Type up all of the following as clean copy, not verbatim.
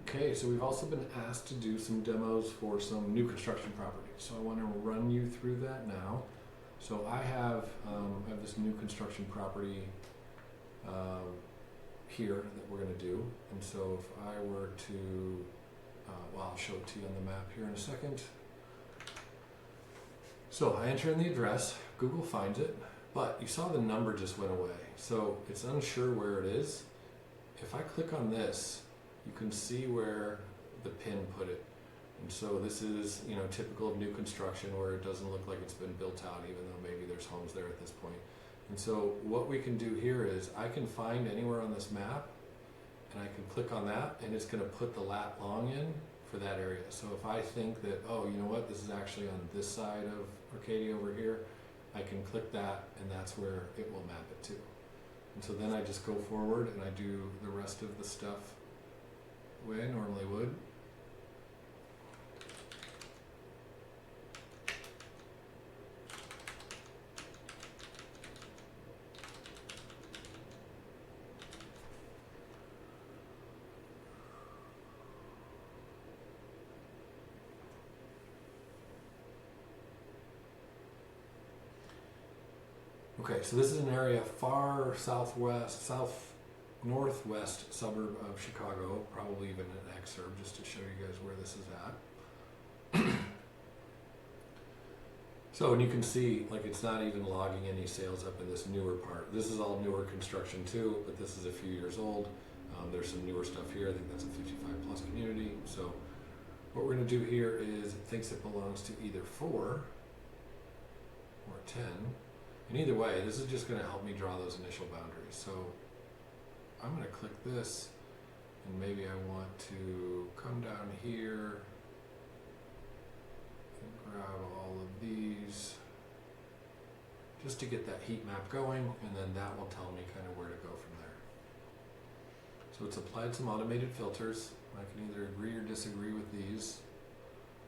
Okay, so we've also been asked to do some demos for some new construction properties. So I want to run you through that now. So I have this new construction property here that we're going to do. And so if I were to, well, I'll show it to you on the map here in a second. So I enter in the address, Google finds it, but you saw the number just went away. So it's unsure where it is. If I click on this, you can see where the pin put it. And so this is, you know, typical of new construction where it doesn't look like it's been built out, even though maybe there's homes there at this point. And so what we can do here is I can find anywhere on this map and I can click on that and it's going to put the lat long in for that area. So if I think that, oh, you know what, this is actually on this side of Arcadia over here, I can click that and that's where it will map it to. And so then I just go forward and I do the rest of the stuff the way I normally would. Okay, so this is an area far northwest suburb of Chicago, probably even an exurb, just to show you guys where this is at. So, and you can see, like, it's not even logging any sales up in this newer part. This is all newer construction too, but this is a few years old. There's some newer stuff here. I think that's a 55 plus community. So what we're going to do here is it thinks it belongs to either 4 or 10. And either way, this is just going to help me draw those initial boundaries. So I'm going to click this, and maybe I want to come down here and grab all of these just to get that heat map going, and then that will tell me kind of where to go from there. So it's applied some automated filters. I can either agree or disagree with these.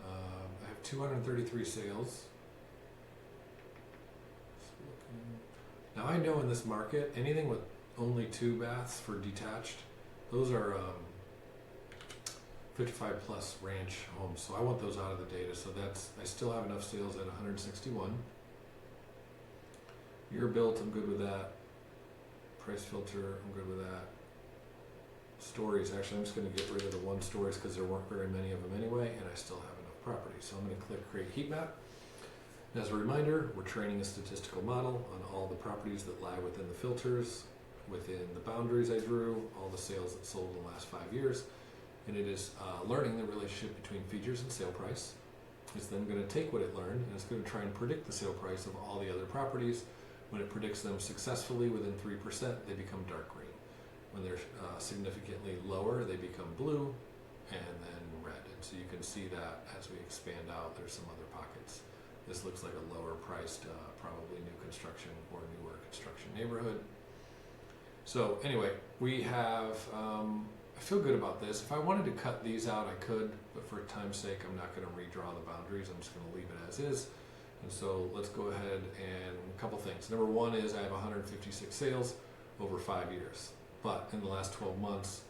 I have 233 sales. Now I know in this market, anything with only 2 baths for detached, those are 55 plus ranch homes. So I want those out of the data. So that's, I still have enough sales at 161. Year built, I'm good with that. Price filter, I'm good with that. Stories, actually I'm just going to get rid of the 1 stories because there weren't very many of them anyway, and I still have enough property. So I'm going to click create heat map. As a reminder, we're training a statistical model on all the properties that lie within the filters, within the boundaries I drew, all the sales that sold in the last 5 years, and it is learning the relationship between features and sale price. It's then going to take what it learned and it's going to try and predict the sale price of all the other properties. When it predicts them successfully within 3%, they become dark green. When they're significantly lower, they become blue and then red. And so you can see that as we expand out, there's some other pockets. This looks like a lower priced, probably new construction or newer construction neighborhood. So anyway, we have, I feel good about this. If I wanted to cut these out, I could, but for time's sake, I'm not going to redraw the boundaries. I'm just going to leave it as is. And so let's go ahead and a couple things. Number one is I have 156 sales over 5 years, but in the last 12 months,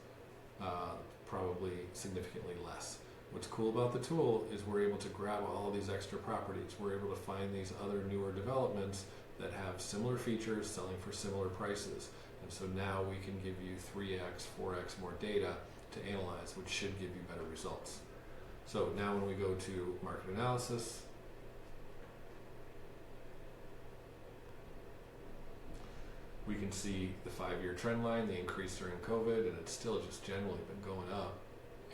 probably significantly less. What's cool about the tool is we're able to grab all these extra properties. We're able to find these other newer developments that have similar features selling for similar prices. And so now we can give you 3x, 4x more data to analyze, which should give you better results. So now when we go to market analysis, we can see the 5-year trend line, the increase during COVID, and it's still just generally been going up.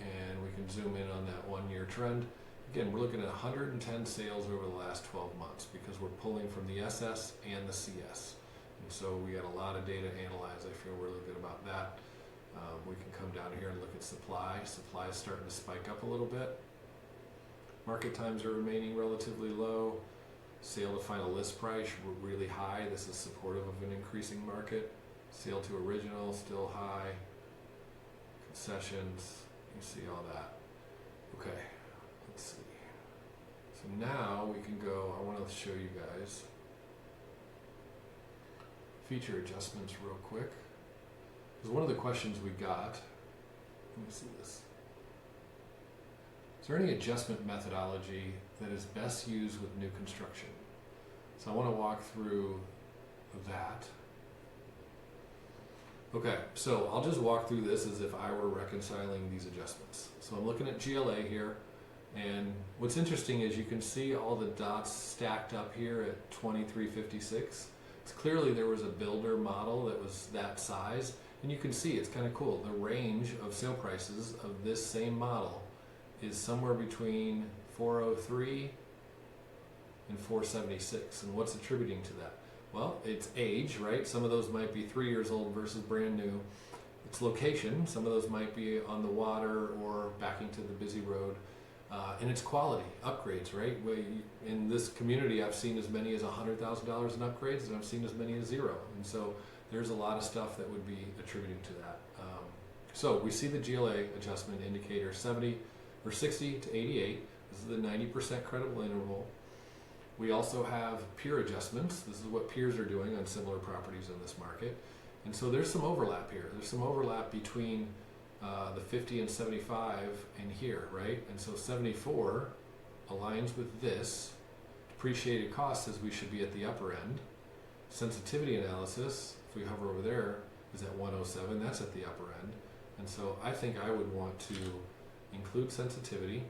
And we can zoom in on that 1-year trend. Again, we're looking at 110 sales over the last 12 months because we're pulling from the SS and the CS. And so we got a lot of data to analyze. I feel really good about that. We can come down here and look at supply. Supply is starting to spike up a little bit. Market times are remaining relatively low. Sale to final list price really high. This is supportive of an increasing market. Sale to original still high. Concessions. You see all that. Okay, let's see. So now we can go, I want to show you guys feature adjustments real quick. Because one of the questions we got, let me see this. Is there any adjustment methodology that is best used with new construction? So I want to walk through that. Okay, so I'll just walk through this as if I were reconciling these adjustments. So I'm looking at GLA here, and what's interesting is you can see all the dots stacked up here at 2356. It's clearly there was a builder model that was that size, and you can see it's kind of cool. The range of sale prices of this same model is somewhere between 403 and 476. And what's attributing to that? Well, it's age, right? Some of those might be 3 years old versus brand new. It's location. Some of those might be on the water or backing to the busy road. And it's quality, upgrades, right? In this community, I've seen as many as $100,000 in upgrades, and I've seen as many as zero. And so there's a lot of stuff that would be attributing to that. So we see the GLA adjustment indicator 70 or 60 to 88. This is the 90% credible interval. We also have peer adjustments. This is what peers are doing on similar properties in this market. And so there's some overlap here. There's some overlap between the 50 and 75 and here, right? And so 74 aligns with this. Depreciated cost says we should be at the upper end. Sensitivity analysis, if we hover over there, is at 107. That's at the upper end. And so I think I would want to include sensitivity,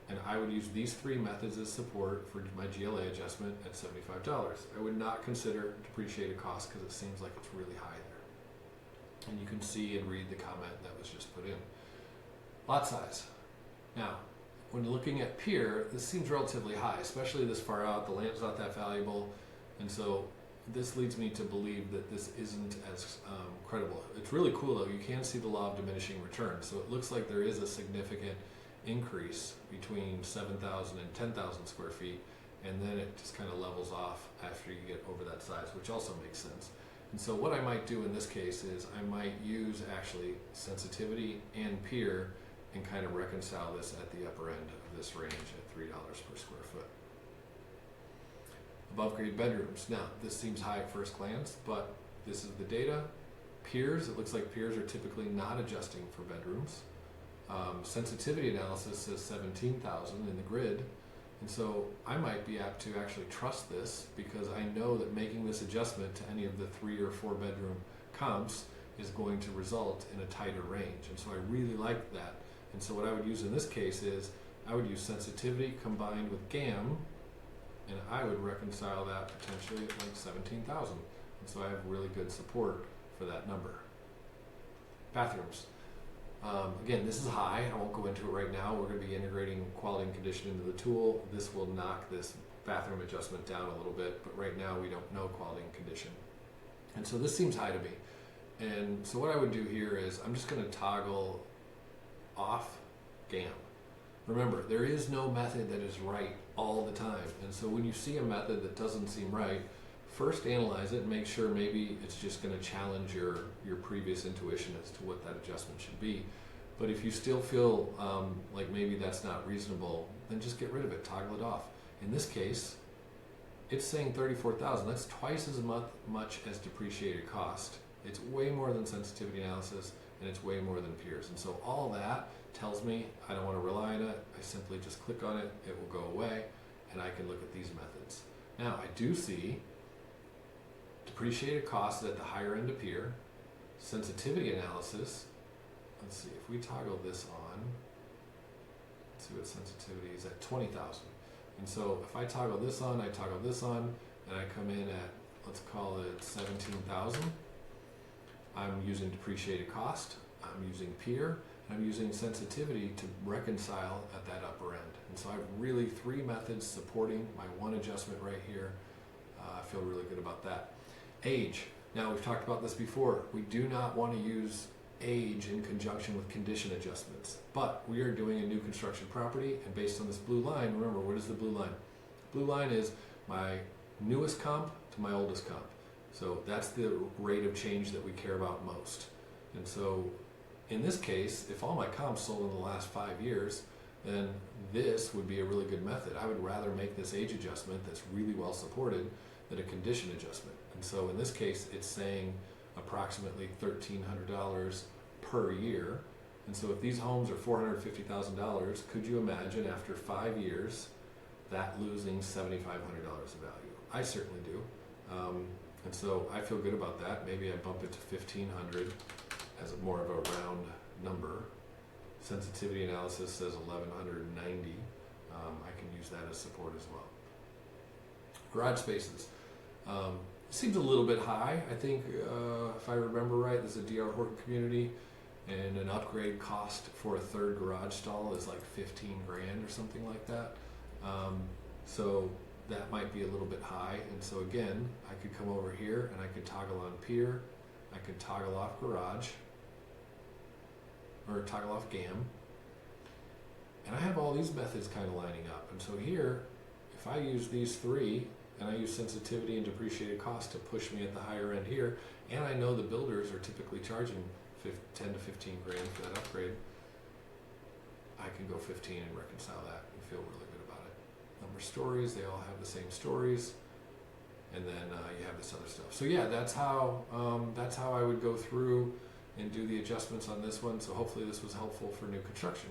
and I would use these three methods as support for my GLA adjustment at $75. I would not consider depreciated cost because it seems like it's really high there. And you can see and read the comment that was just put in. Lot size. Now, when looking at peer, this seems relatively high, especially this far out. The land's not that valuable, and so this leads me to believe that this isn't as credible. It's really cool though. You can see the law of diminishing returns. So it looks like there is a significant increase between 7,000 and 10,000 square feet, and then it just kind of levels off after you get over that size, which also makes sense. And so what I might do in this case is I might use actually sensitivity and peer and kind of reconcile this at the upper end of this range at $3 per square foot. Above grade bedrooms. Now, this seems high at first glance, but this is the data. Peers, it looks like peers are typically not adjusting for bedrooms. Sensitivity analysis says 17,000 in the grid, and so I might be apt to actually trust this because I know that making this adjustment to any of the 3 or 4 bedroom comps is going to result in a tighter range, and so I really like that. And so what I would use in this case is I would use sensitivity combined with GAM, and I would reconcile that potentially at like 17,000, and so I have really good support for that number. Bathrooms. Again, this is high. I won't go into it right now. We're going to be integrating quality and condition into the tool. This will knock this bathroom adjustment down a little bit, but right now we don't know quality and condition. And so this seems high to me. And so what I would do here is I'm just going to toggle off GAM. Remember, there is no method that is right all the time. And so when you see a method that doesn't seem right, first analyze it and make sure maybe it's just going to challenge your previous intuition as to what that adjustment should be. But if you still feel like maybe that's not reasonable, then just get rid of it, toggle it off. In this case, it's saying 34,000. That's twice as much as depreciated cost. It's way more than sensitivity analysis, and it's way more than peers. And so all that tells me I don't want to rely on it. I simply just click on it, it will go away, and I can look at these methods. Now, I do see depreciated cost at the higher end of peer, sensitivity analysis. Let's see, if we toggle this on, let's see what sensitivity is at 20,000. And so if I toggle this on, I toggle this on, and I come in at, let's call it 17,000. I'm using depreciated cost, I'm using peer, and I'm using sensitivity to reconcile at that upper end. And so I have really 3 methods supporting my one adjustment right here. I feel really good about that. Age. Now, we've talked about this before. We do not want to use age in conjunction with condition adjustments, but we are doing a new construction property, and based on this blue line, remember, what is the blue line? Blue line is my newest comp to my oldest comp. So that's the rate of change that we care about most. And so in this case, if all my comps sold in the last 5 years, then this would be a really good method. I would rather make this age adjustment that's really well supported than a condition adjustment. And so in this case, it's saying approximately $1,300 per year. And so if these homes are $450,000, could you imagine after 5 years that losing $7,500 of value? I certainly do. And so I feel good about that. Maybe I bump it to 1,500 as more of a round number. Sensitivity analysis says 1,190. I can use that as support as well. Garage spaces. Seems a little bit high. I think, if I remember right, this is a D.R. Horton community, and an upgrade cost for a third garage stall is like 15 grand or something like that. So that might be a little bit high. And so again, I could come over here and I could toggle on pier. I could toggle off garage, or toggle off GAM. And I have all these methods kind of lining up. And so here, if I use these three, and I use sensitivity and depreciated cost to push me at the higher end here, and I know the builders are typically charging 10 to 15 grand for that upgrade, I can go 15 and reconcile that and feel really good about it. Number of stories, they all have the same stories, and then you have this other stuff. So yeah, that's how I would go through and do the adjustments on this one. So hopefully this was helpful for new construction.